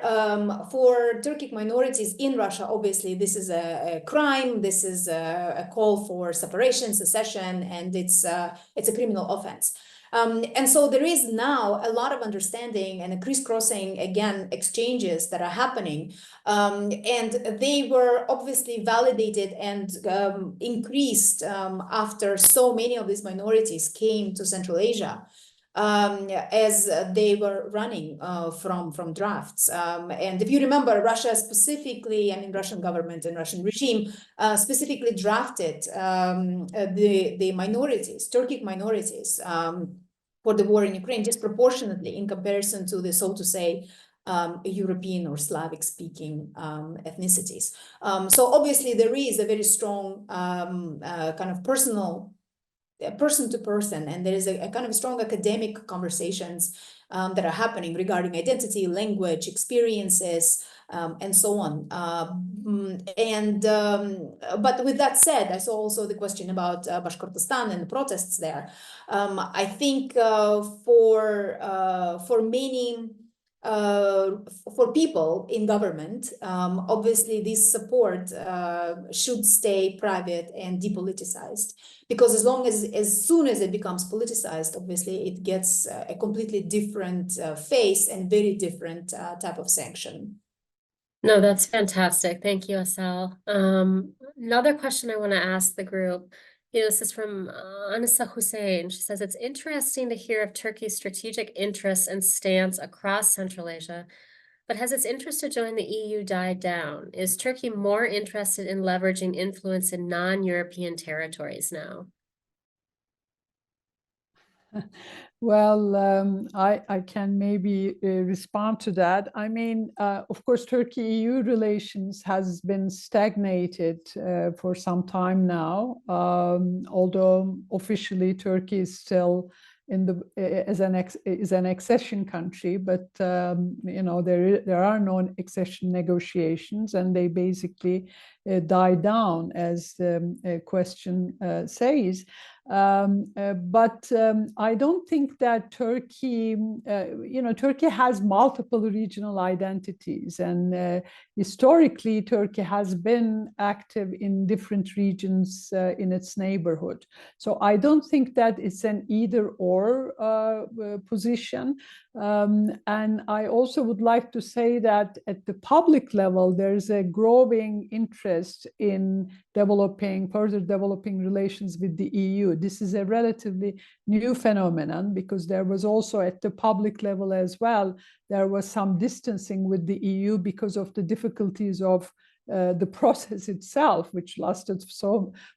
Turkic minorities in Russia, obviously, this is a crime. This is a call for separation, secession, and it's a criminal offense. And so there is now a lot of understanding and a crisscrossing, again, exchanges that are happening. And they were obviously validated and increased after so many of these minorities came to Central Asia. As they were running from drafts. And if you remember, Russia specifically, Russian government and Russian regime specifically drafted the minorities, Turkic minorities, for the war in Ukraine disproportionately in comparison to the, so to say, European or Slavic speaking ethnicities. So obviously there is a very strong kind of personal person to person, and there is a kind of strong academic conversations that are happening regarding identity, language, experiences, and so on. But with that said, I saw also the question about Bashkortostan and the protests there. I think for many for people in government, obviously this support should stay private and depoliticized, because as soon as it becomes politicized, obviously it gets a completely different face and very different type of sanction. No, that's fantastic. Thank you, Asal. Another question I want to ask the group, this is from Anissa Hussein. She says, it's interesting to hear of Turkey's strategic interests and stance across Central Asia, but has its interest to join the EU died down? Is Turkey more interested in leveraging influence in non-European territories now? Well, I can maybe respond to that. I mean, of course, Turkey-EU relations has been stagnated for some time now, although officially Turkey is still in the is an accession country, but there are no accession negotiations, and they basically die down, as the question says. But I don't think that Turkey, Turkey has multiple regional identities, and historically Turkey has been active in different regions in its neighborhood. So I don't think that it's an either-or position. And I also would like to say that at the public level, there's a growing interest in further developing relations with the EU. This is a relatively new phenomenon, because there was also at the public level as well, there was some distancing with the EU because of the difficulties of the process itself, which lasted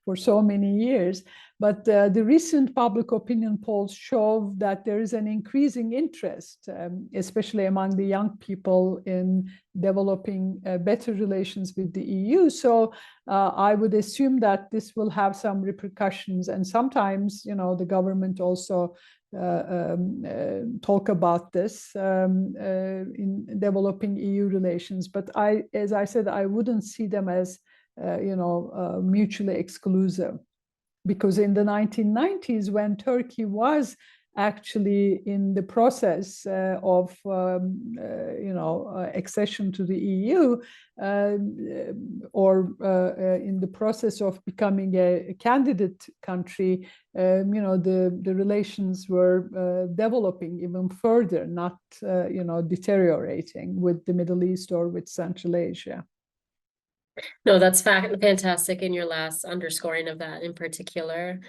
for so many years. But the recent public opinion polls show that there is an increasing interest, especially among the young people, in developing better relations with the EU. So I would assume that this will have some repercussions. And sometimes, the government also talk about this in developing EU relations. But as I said, I wouldn't see them as mutually exclusive, because in the 1990s, when Turkey was actually in the process of accession to the EU, or in the process of becoming a candidate country, the relations were developing even further, not deteriorating with the Middle East or with Central Asia. No, that's fantastic in your last underscoring of that in particular.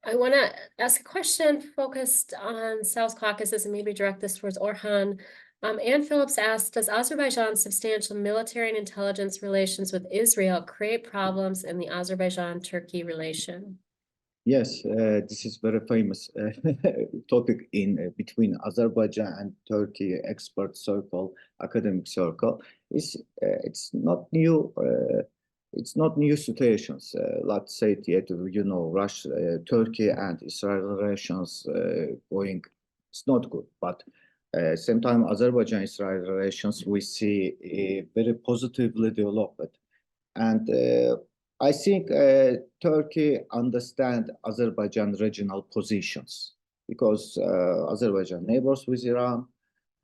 I want to ask a question focused on South Caucasus and maybe direct this towards Orhan. Anne Phillips asked, does Azerbaijan's substantial military and intelligence relations with Israel create problems in the Azerbaijan-Turkey relation? Yes, this is very famous topic in between Azerbaijan and Turkey expert circle, academic circle. It's not new. It's not new situations. Let's say Russia, Turkey and Israel relations going. It's not good, but same time Azerbaijan-Israel relations we see very positively developed, and I think Turkey understands Azerbaijan regional positions, because Azerbaijan neighbors with Iran,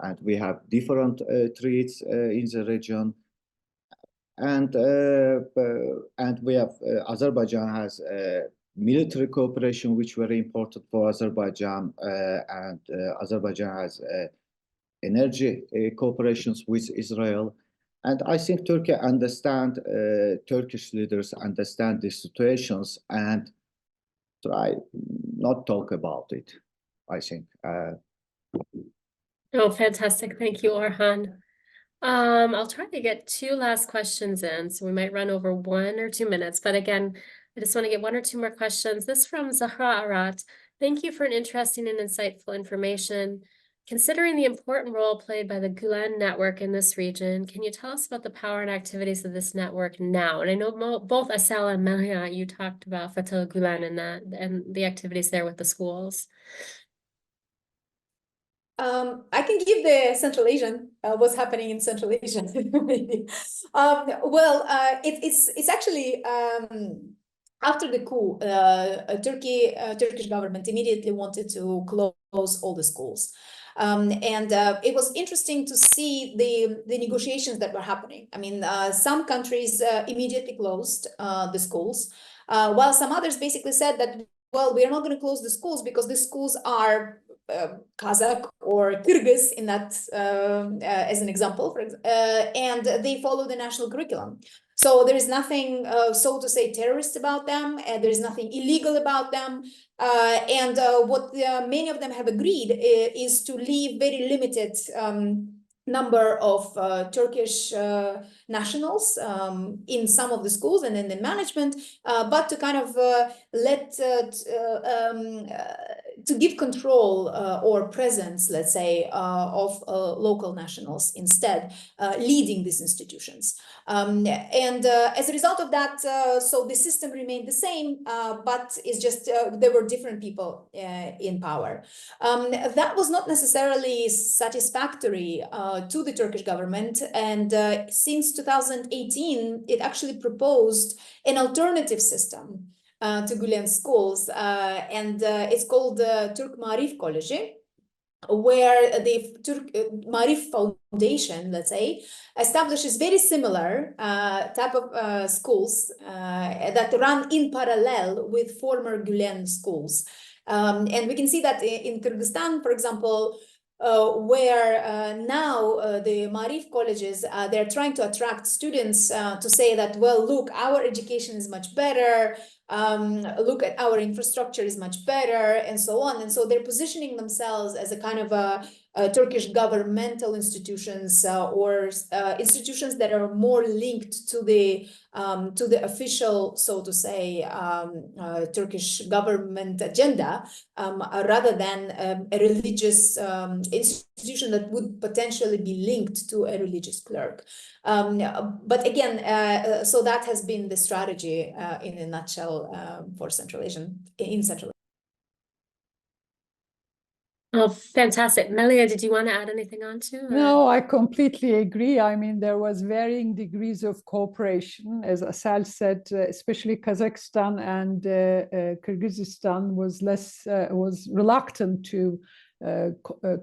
and we have different threats in the region. And we have Azerbaijan has military cooperation, which is very important for Azerbaijan, and Azerbaijan has energy cooperations with Israel. And I think Turkey Turkish leaders understand these situations and try not talk about it, I think. Oh, fantastic. Thank you, Orhan. I'll try to get two last questions in, so we might run over 1 or 2 minutes. But again, I just want to get 1 or 2 more questions. This from Zahra Arat. Thank you for an interesting and insightful information. Considering the important role played by the Gulen network in this region, can you tell us about the power and activities of this network now? And I know both Asal and Melia, you talked about Fatah Gulen and the activities there with the schools. I can give the Central Asian, what's happening in Central Asia. It's actually after the coup, Turkish government immediately wanted to close all the schools. It was interesting to see the negotiations that were happening. I mean, some countries immediately closed the schools, while some others basically said that, well, we are not going to close the schools because the schools are Kazakh or Kyrgyz in that as an example, and they follow the national curriculum. So there is nothing, so to say, terrorist about them. There is nothing illegal about them. What many of them have agreed is to leave very limited number of Turkish nationals in some of the schools and in the management, but to kind of to give control or presence, let's say, of local nationals instead, leading these institutions. As a result of that, so the system remained the same, but it's just there were different people in power. That was not necessarily satisfactory to the Turkish government, and since 2018, it actually proposed an alternative system to Gülen schools, and it's called the Türk Marif Koleji, where the Turk Marif Foundation, let's say, establishes very similar type of schools that run in parallel with former Gülen schools. And we can see that in Kyrgyzstan, for example, where now the Marif colleges, they're trying to attract students to say that, well, look, our education is much better, look at our infrastructure is much better, and so on. And so they're positioning themselves as a kind of a Turkish governmental institutions or institutions that are more linked to the official, so to say, Turkish government agenda, rather than a religious institution that would potentially be linked to a religious clerk. But again, so that has been the strategy in a nutshell for Central Asian, in Central. Oh, fantastic. Melia, did you want to add anything on to? No, I completely agree. I mean, there was varying degrees of cooperation. As Asel said, especially Kazakhstan and Kyrgyzstan was reluctant to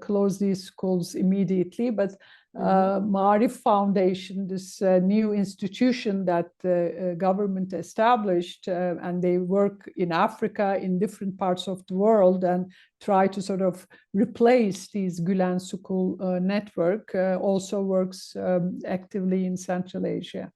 close these schools immediately. But Marif Foundation, this new institution that the government established, and they work in Africa, in different parts of the world, and try to sort of replace these Gülen school network, also works actively in Central Asia.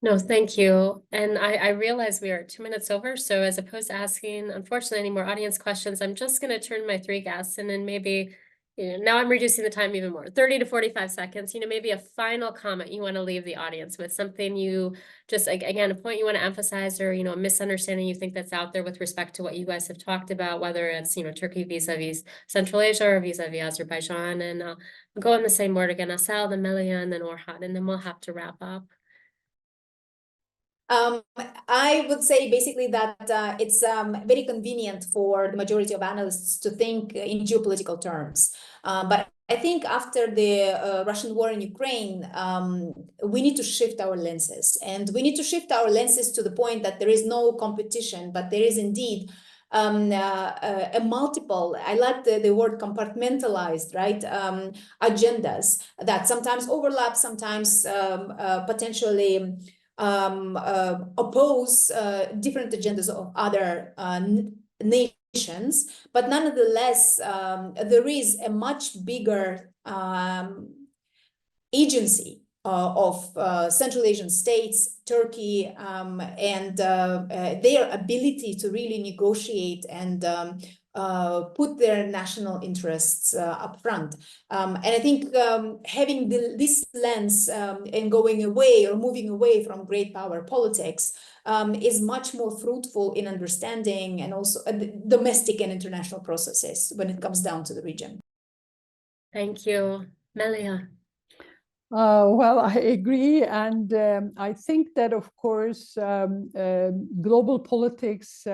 No, thank you. And I realize we are 2 minutes over. So as opposed to asking, unfortunately, any more audience questions, I'm just going to turn my 3 guests and then maybe, now I'm reducing the time even more, 30 to 45 seconds, maybe a final comment you want to leave the audience with, something you just, again, a point you want to emphasize, or, a misunderstanding you think that's out there with respect to what you guys have talked about, whether it's, Turkey vis-a-vis Central Asia or vis-a-vis Azerbaijan. And I'll go in the same order again, Asel, then Melia, and then Orhan, and then we'll have to wrap up. I would say basically that it's very convenient for the majority of analysts to think in geopolitical terms. But I think after the Russian war in Ukraine, we need to shift our lenses. And we need to shift our lenses to the point that there is no competition, but there is indeed a multiple, I like the word compartmentalized, right? Agendas that sometimes overlap, sometimes potentially oppose different agendas of other nations, but nonetheless, there is a much bigger agency of Central Asian states, Turkey, and their ability to really negotiate and put their national interests up front. And I think having this lens and going away or moving away from great power politics is much more fruitful in understanding and also domestic and international processes when it comes down to the region. Thank you. Melia. Well, I agree. And I think that, of course, global politics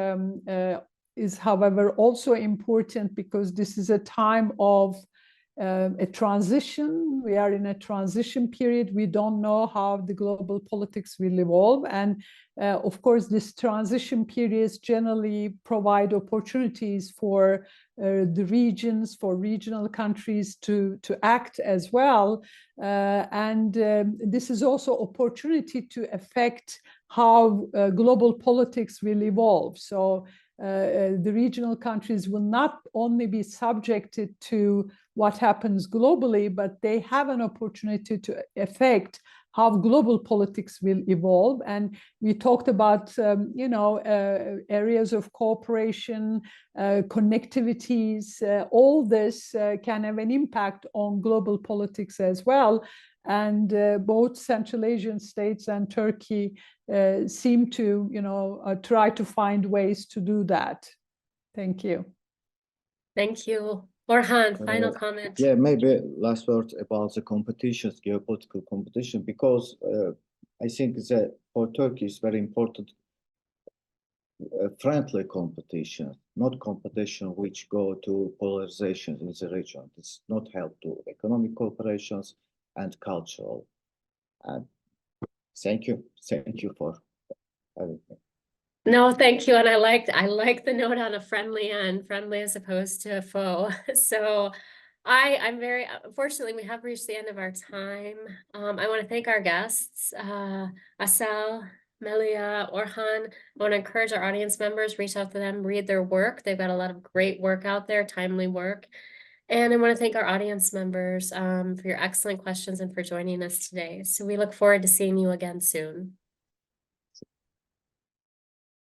is, however, also important because this is a time of a transition. We are in a transition period. We don't know how the global politics will evolve. And of course, this transition periods generally provide opportunities for the regions, for regional countries to act as well. This is also opportunity to affect how global politics will evolve. So the regional countries will not only be subjected to what happens globally, but they have an opportunity to affect how global politics will evolve. And we talked about, areas of cooperation, connectivities, all this can have an impact on global politics as well. And both Central Asian states and Turkey seem to, try to find ways to do that. Thank you. Thank you. Orhan, final comment. Yeah, maybe last word about the competitions, geopolitical competition, because I think that for Turkey it's very important friendly competition, not competition which go to polarization in the region. It's not help to economic cooperations and cultural. And thank you for everything. No, thank you. And I like the note on a friendly end, friendly as opposed to a foe. So I'm very, unfortunately, we have reached the end of our time. I want to thank our guests, Asel, Melia, Orhan. I want to encourage our audience members, reach out to them, read their work. They've got a lot of great work out there, timely work. And I want to thank our audience members for your excellent questions and for joining us today. So we look forward to seeing you again soon.